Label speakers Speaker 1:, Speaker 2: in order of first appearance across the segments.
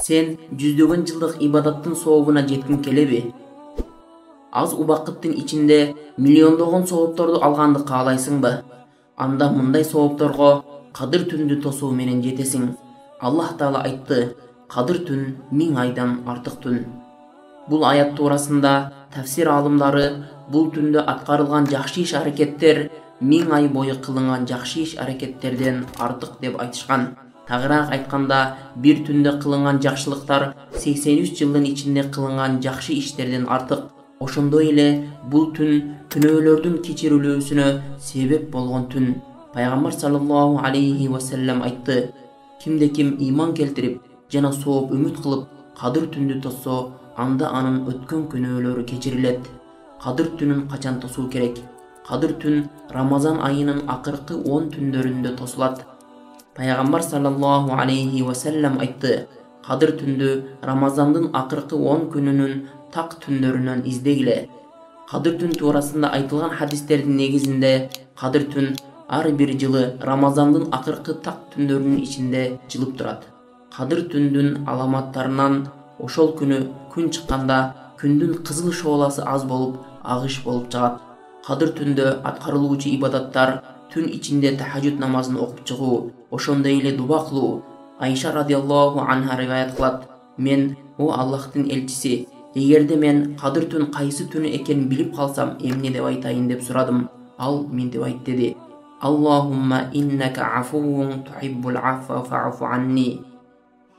Speaker 1: Сен жүздөгөн жылдык ибадаттын сообуна жеткиң келеби? Аз убакыттын ичинде миллиондогон соопторду алганды каалайсыңбы? Анда мындай соопторго Кадыр түндү тосуу менен жетесиң. Аллах Таала айтты: Кадыр түн 1000 айдан артык түн. Бул аят туурасында тафсир алымдары бул түндө аткарылган жакшы иш аракеттер 1000 ай бою кылынган жакшы иш аракеттерден артык деп айтышкан. Тагыраак айтканда, бир түндө кылынган жакшылыктар 83 жылдын ичинде кылынган жакшы иштерден артык. Ошондой эле бул түн күнөөлөрдүн кечирилүүсүнө себеп болгон түн. Пайгамбар саллаллаху алейхи ва саллям айтты: Кимде ким иман келтирип жана сооп үмүт кылып Кадыр түндү тосса, анда анын өткөн күнөөлөрү кечирилет. Кадыр түнүн качан тосуу керек? Кадыр түн Рамазан айынын акыркы 10 түндөрүндө тосулат. Пайгамбар саллаллаху алейхи ва саллям айтты: Кадыр түндү Рамазандын акыркы 10 күнүнүн так түндөрүнөн издегиле. Кадыр түн туурасында айтылган хадистердин негизинде Кадыр түн ар бир жылы Рамазандын акыркы так түндөрүнүн ичинде жылып турат. Кадыр түндүн аламаттарынан ошол күнү күн чыкканда күндүн кызыл шооласы аз болуп, агыш болуп чыгат. Кадыр түндө аткарылуучу ибадаттар түн ичинде тахажжуд намазын окуп чыгуу, ошондой эле дуба кылуу. Айша радиаллаху анха риваят кылат: Мен, о Аллахтын элчиси, эгерде мен Кадыр түн кайсы түнү экенин билип калсам, эмне деп айтайын деп сурадым. Ал мынтип айт деди: Аллахумма иннака афувун тухиббул афва фа'фу анни.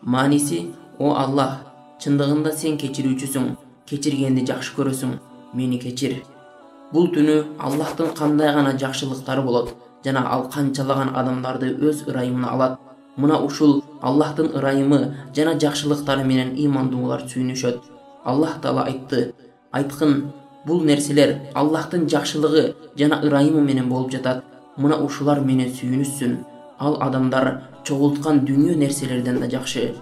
Speaker 1: Маниси: о Аллах, чындыгында сен кечирүүчүсүң, кечиргенди жакшы көрөсүң, мени кечир. Бул түнү Аллахтын кандай гана жакшылыктары болот жана ал канчалаган адамдарды өз ырайымына алат. Мына ушул Аллахтын ырайымы жана жакшылыктары менен имандуулар сүйүнүшөт. Аллах Таала айтты: Айткын, бул нерселер Аллахтын жакшылыгы жана ырайымы менен болуп жатат. Мына ушулар менен сүйүнүшсүн. Ал адамдар чогулткан дүйнө нерселерден да жакшы.